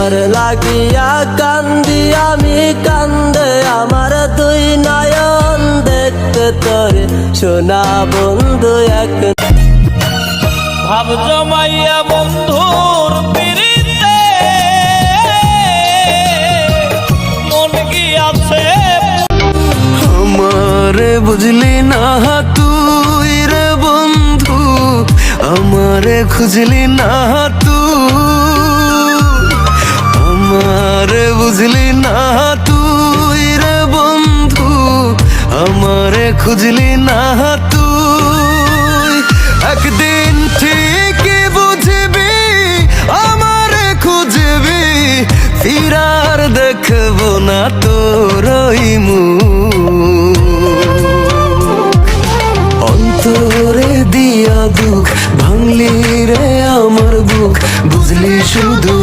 তোর লাগিয়া কান্দি আমি, কান্দে আমার দুই নয়ন, দেখতে তোরে সোনা বন্ধু এক। ভাব জমাইয়া বন্ধুর পিরিতে মন গিয়াছে। আমারে বুঝলি না তুই রে বন্ধু, আমারে খুঁজলি না তুই, আমারে বুঝলি না তুই রে বন্ধু, আমারে খুঁজলি না তুই। একদিন ঠিকই বুঝবি আমারে খুঁজবি, ফিরার দেখবো না তোর ওই মুখ। অন্তরে দিয়া দুঃখ ভাঙলি রে আমার বুক, বুঝলি শুধু